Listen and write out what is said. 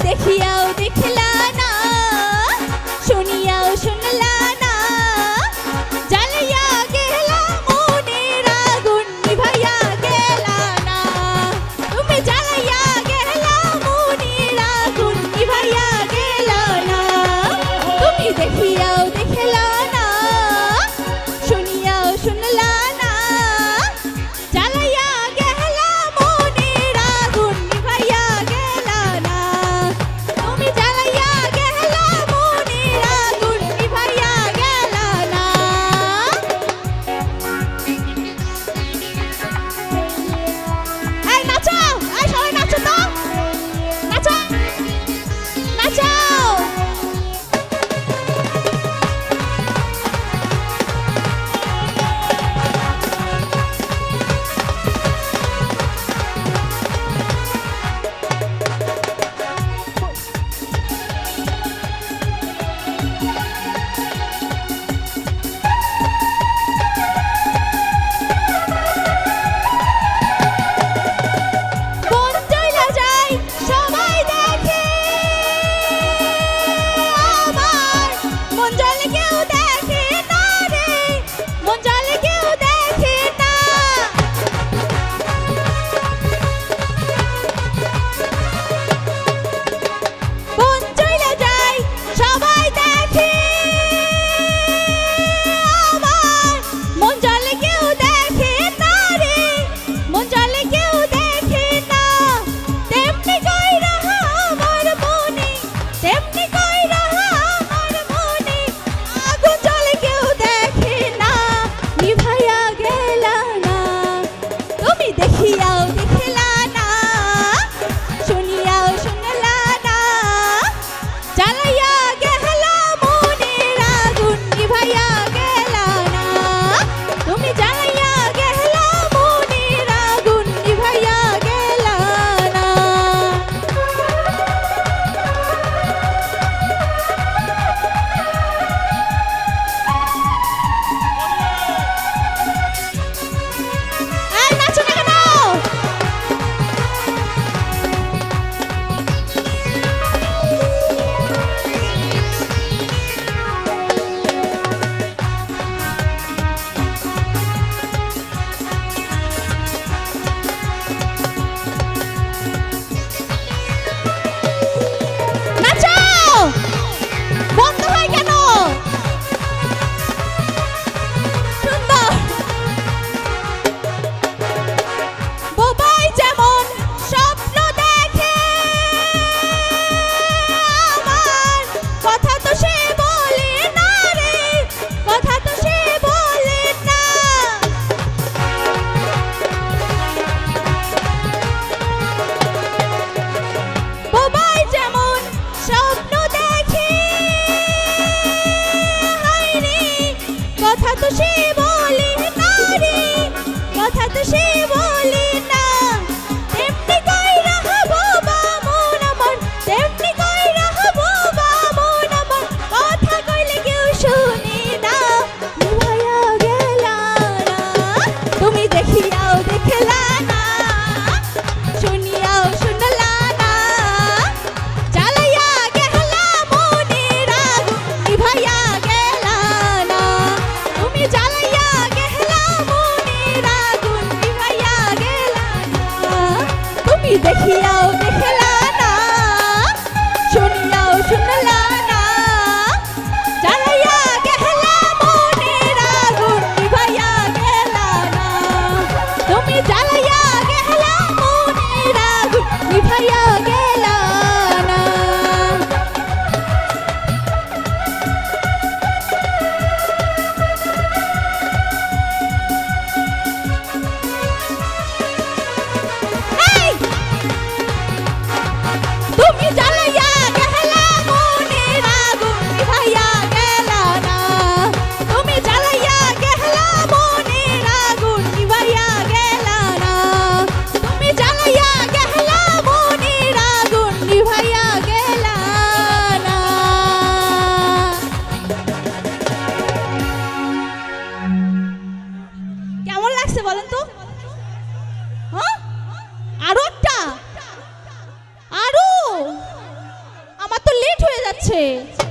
দেখিয়াও দেখলা না, শুনিয়াও শুনলা না, জ্বালাইয়া গেলা মনের আগুন নিভাইয়া গেলা না। তুমি জ্বালাইয়া গেলা মনের আগুন নিভাইয়া গেলা না। তুমি দেখিয়াও দেখলা না, শুনিয়াও শুনলা না, জ্বালাইয়া গেলা মনের আগুন নিভাইয়া গেলা না। তুমি জ্বালাইয়া গেলা মনের আগুন নিভাইয়া গেলা না। এই নাচো, এই সবাই নাচো তো, নাচো নাচো। মন চইলা যায় সবাই দেখে আমার, মন জলে কেউ দেখে না রে, মন জলে কেউ দেখে না। মন চইলা যায় সবাই দেখে আমার, মন জলে কেউ দেখে না রে, মন জলে কেউ দেখে না। তেমনি কইরা আমার মনে, তেমনি কইরা আমার মনে আগুন জ্বলে কেউ দেখে না, নিভাইয়া গেলা না। তুমি দেখিয়াও দেখলা না, শুনিয়াও শুনলা না, জ্বালাইয়া গেলা মনের আগুন নিভাইয়া গেলা না। তুমি জ্বালাইয়া গেলা মনের আগুন নিভাইয়া গেলা না। এই নাচো না কেন? নাচো! বন্ধ হয় কেন? সুন্দর। বোবাই যেমন স্বপ্ন দেখে আমার, কথা তো সে বলে না রে, কথা তো সে বলে না। বোবাই যেমন স্বপ্ন দেখে হায় রে, কথা তো সে বলে না রে, কথা তো সে বলে না। তেমনি কইরা বোবা মন আমার, তেমনি কইরা বোবা মন আমার, কথা কইলে কেউ শুনে না, নিভাইয়া গেলা না। তুমি দেখিয়াও দেখলা না, শুনিয়াও শুনলা না, জ্বালাইয়া গেলা মনের আগুন নিভাইয়া গেলা না। তুমি জ্বালাইয়া গেলা মনের আগুন নিভাইয়া গেলা না। তুমি দেখিয়াও দেখলা না, শুনিয়াও শুনলা না, জ্বালাইয়া গেলা মনের আগুন নিভাইয়া গেলা না। তুমি জ্বালাইয়া গেলা মনের আগুন নিভাইয়া গেলা না। এই! তুমি জ্বালাইয়া গেলা মনের আগুন নিভাইয়া গেলা না। তুমি জ্বালাইয়া গেলা মনের আগুন নিভাইয়া গেলা না। তুমি জ্বালাইয়া গেলা মনের আগুন নিভাইয়া গেলা না। কেমন লাগছে বলেন তো? হ্যাঁ, আরো একটা, আরো হয়েছে